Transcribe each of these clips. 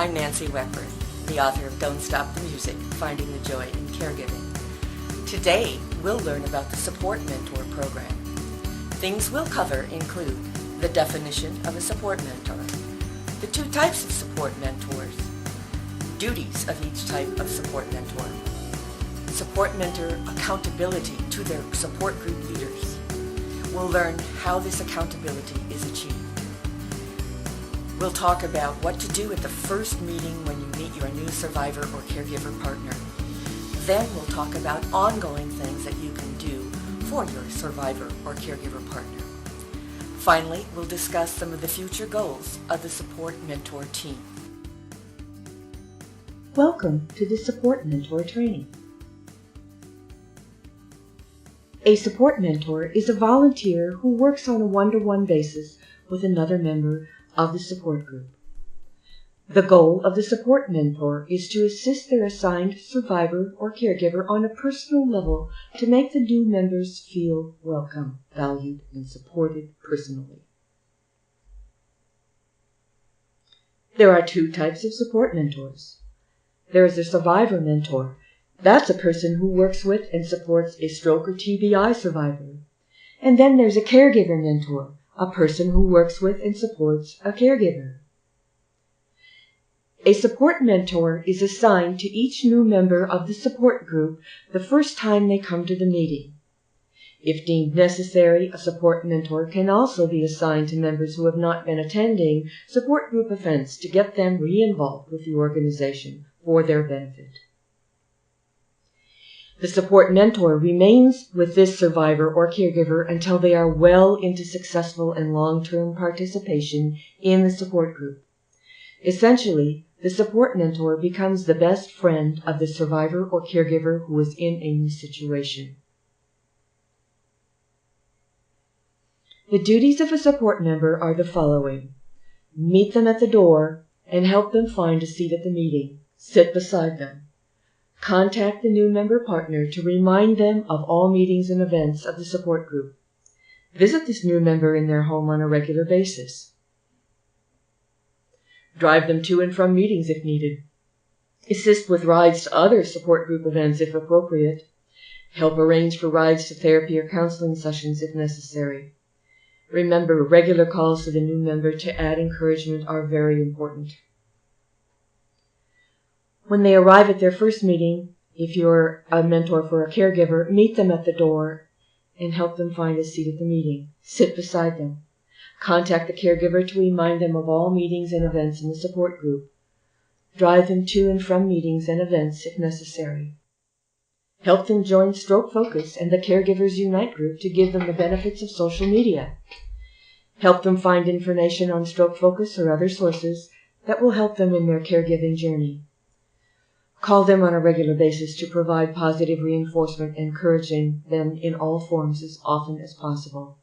I'm Nancy Weckworth, the author of Don't Stop the Music, Finding the Joy in Caregiving. Today, we'll learn about the Support Mentor program. Things we'll cover include the definition of a support mentor, the two types of support mentors, duties of each type of support mentor, support mentor accountability to their support group leaders. We'll learn how this accountability is achieved. We'll talk about what to do at the first meeting when you meet your new survivor or caregiver partner. Then we'll talk about ongoing things that you can do for your survivor or caregiver partner. Finally, we'll discuss some of the future goals of the Support Mentor team. Welcome to the Support Mentor training. A support mentor is a volunteer who works on a one-to-one basis with another member of the support group. The goal of the support mentor is to assist their assigned survivor or caregiver on a personal level to make the new members feel welcome, valued, and supported personally. There are two types of support mentors. There is a survivor mentor. That's a person who works with and supports a stroke or TBI survivor. And then there's a caregiver mentor, a person who works with and supports a caregiver. A support mentor is assigned to each new member of the support group the first time they come to the meeting. If deemed necessary, a support mentor can also be assigned to members who have not been attending support group events to get them re-involved with the organization for their benefit. The support mentor remains with this survivor or caregiver until they are well into successful and long-term participation in the support group. Essentially, the support mentor becomes the best friend of the survivor or caregiver who is in a new situation. The duties of a support member are the following: meet them at the door and help them find a seat at the meeting. Sit beside them. Contact the new member partner to remind them of all meetings and events of the support group. Visit this new member in their home on a regular basis. Drive them to and from meetings if needed. Assist with rides to other support group events if appropriate. Help arrange for rides to therapy or counseling sessions if necessary. Remember, regular calls to the new member to add encouragement are very important. When they arrive at their first meeting, if you're a mentor for a caregiver, meet them at the door and help them find a seat at the meeting. Sit beside them. Contact the caregiver to remind them of all meetings and events in the support group. Drive them to and from meetings and events if necessary. Help them join Stroke Focus and the Caregivers Unite group to give them the benefits of social media. Help them find information on Stroke Focus or other sources that will help them in their caregiving journey. Call them on a regular basis to provide positive reinforcement, encouraging them in all forms as often as possible.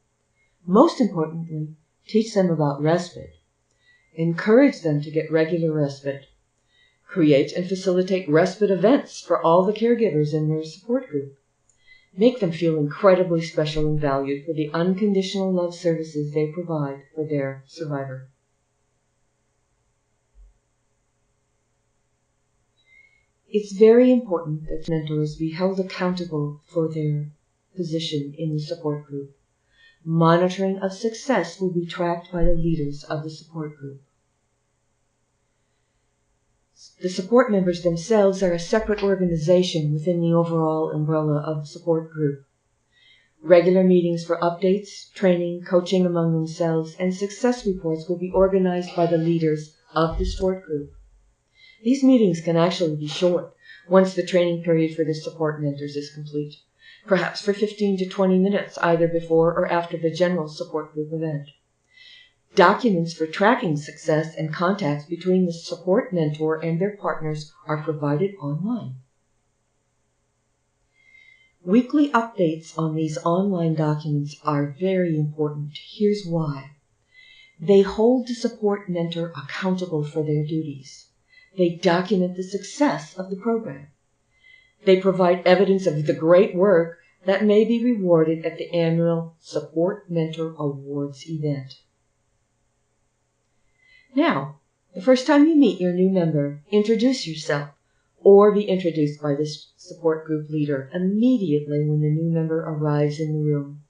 Most importantly, teach them about respite. Encourage them to get regular respite. Create and facilitate respite events for all the caregivers in their support group. Make them feel incredibly special and valued for the unconditional love services they provide for their survivor. It's very important that mentors be held accountable for their position in the support group. Monitoring of success will be tracked by the leaders of the support group. The support members themselves are a separate organization within the overall umbrella of the support group. Regular meetings for updates, training, coaching among themselves, and success reports will be organized by the leaders of the support group. These meetings can actually be short once the training period for the support mentors is complete, perhaps for 15 to 20 minutes either before or after the general support group event. Documents for tracking success and contacts between the support mentor and their partners are provided online. Weekly updates on these online documents are very important. Here's why. They hold the support mentor accountable for their duties. They document the success of the program. They provide evidence of the great work that may be rewarded at the annual Support Mentor Awards event. Now, The first time you meet your new member, introduce yourself or be introduced by the support group leader immediately when the new member arrives in the room.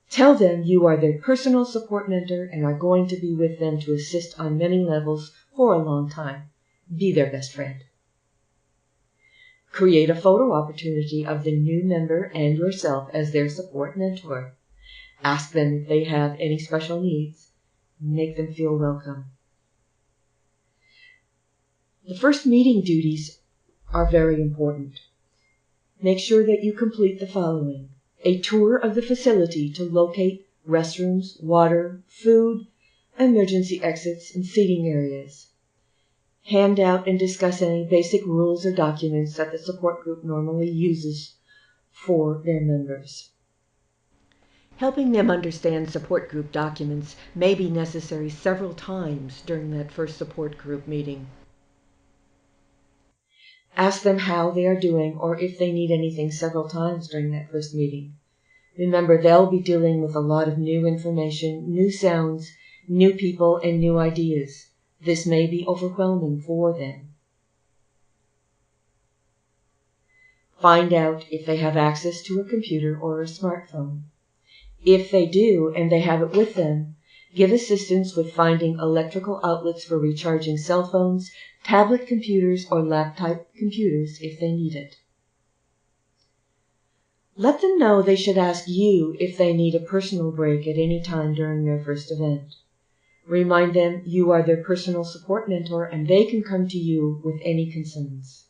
Tell them you are their personal support mentor and are going to be with them to assist on many levels for a long time. Be their best friend. Create a photo opportunity of the new member and yourself as their support mentor. Ask them if they have any special needs. Make them feel welcome. The first meeting duties are very important. Make sure that you complete the following: a tour of the facility to locate restrooms, water, food, emergency exits, and seating areas. Hand out and discuss any basic rules or documents that the support group normally uses for their members. Helping them understand support group documents may be necessary several times during that first support group meeting. Ask them how they are doing or if they need anything several times during that first meeting. Remember, they'll be dealing with a lot of new information, new sounds, new people, and new ideas. This may be overwhelming for them. Find out if they have access to a computer or a smartphone. If they do and they have it with them, give assistance with finding electrical outlets for recharging cell phones, tablet computers, or laptop computers if they need it. Let them know they should ask you if they need a personal break at any time during their first event. Remind them you are their personal support mentor and they can come to you with any concerns.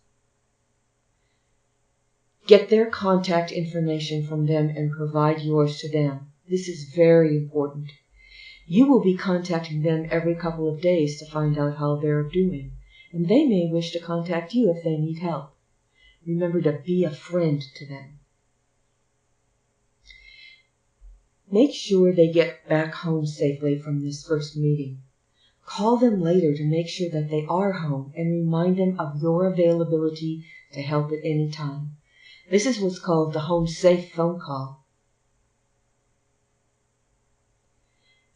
Get their contact information from them and provide yours to them. This is very important. You will be contacting them every couple of days to find out how they're doing, and they may wish to contact you if they need help. Remember to be a friend to them. Make sure they get back home safely from this first meeting. Call them later to make sure that they are home and remind them of your availability to help at any time. This is what's called the home safe phone call.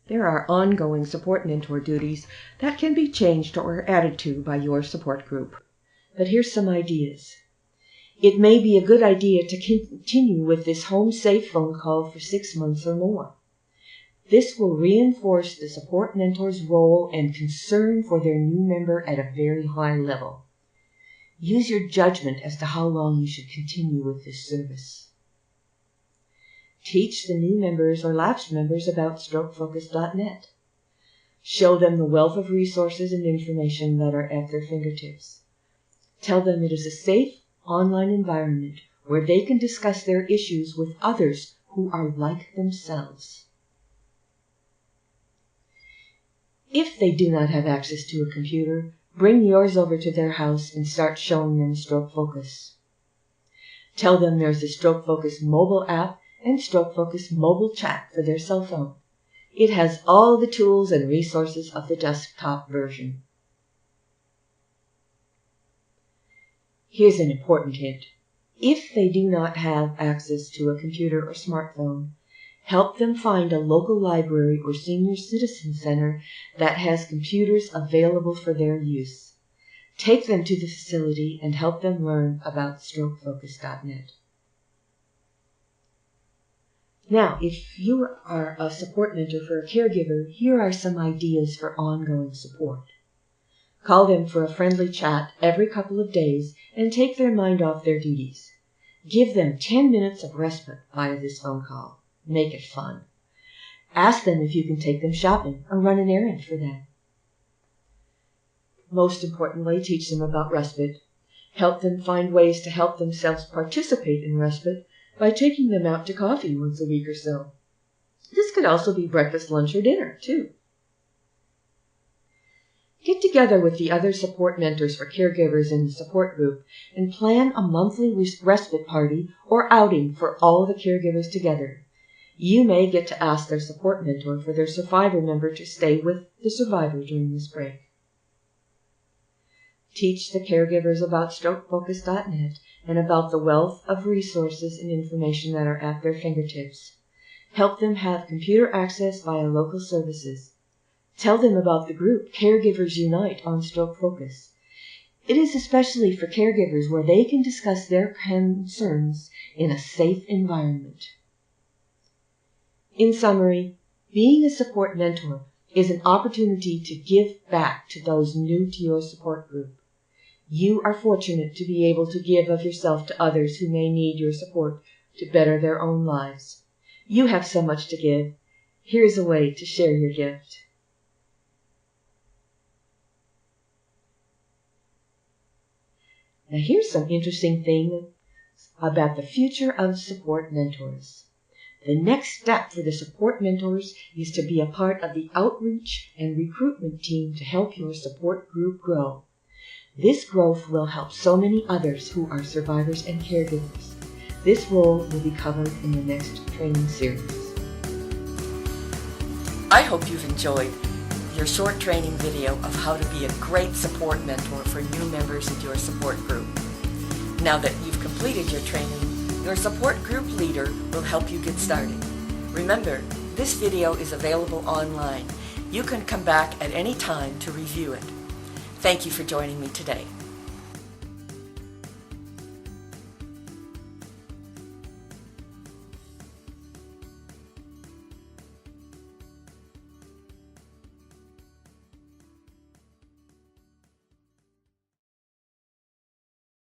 There are ongoing support mentor duties that can be changed or added to by your support group. But here's some ideas. It may be a good idea to continue with this home safe phone call for 6 months or more. This will reinforce the support mentor's role and concern for their new member at a very high level. Use your judgment as to how long you should continue with this service. Teach the new members or lapsed members about strokefocus.net. Show them the wealth of resources and information that are at their fingertips. Tell them it is a safe online environment where they can discuss their issues with others who are like themselves. If they do not have access to a computer, bring yours over to their house and start showing them Stroke Focus. Tell them there's a Stroke Focus mobile app and Stroke Focus mobile chat for their cell phone. It has all the tools and resources of the desktop version. Here's an important hint. If they do not have access to a computer or smartphone, help them find a local library or senior citizen center that has computers available for their use. Take them to the facility and help them learn about strokefocus.net. Now, if you are a support mentor for a caregiver, here are some ideas for ongoing support. Call them for a friendly chat every couple of days and take their mind off their duties. Give them 10 minutes of respite via this phone call. Make it fun. Ask them if you can take them shopping or run an errand for them. Most importantly, teach them about respite. Help them find ways to help themselves participate in respite by taking them out to coffee once a week or so. This could also be breakfast, lunch, or dinner, too. Get together with the other support mentors for caregivers in the support group and plan a monthly respite party or outing for all the caregivers together. You may get to ask their support mentor for their survivor member to stay with the survivor during this break. Teach the caregivers about strokefocus.net and about the wealth of resources and information that are at their fingertips. Help them have computer access via local services. Tell them about the group Caregivers Unite on Stroke Focus. It is especially for caregivers where they can discuss their concerns in a safe environment. In summary, being a support mentor is an opportunity to give back to those new to your support group. You are fortunate to be able to give of yourself to others who may need your support to better their own lives. You have so much to give. Here's a way to share your gift. Now here's some interesting things about the future of support mentors. The next step for the support mentors is to be a part of the outreach and recruitment team to help your support group grow. This growth will help so many others who are survivors and caregivers. This role will be covered in the next training series. I hope you've enjoyed your short training video of how to be a great support mentor for new members of your support group. Now that you've completed your training, your support group leader will help you get started. Remember, this video is available online. You can come back at any time to review it. Thank you for joining me today.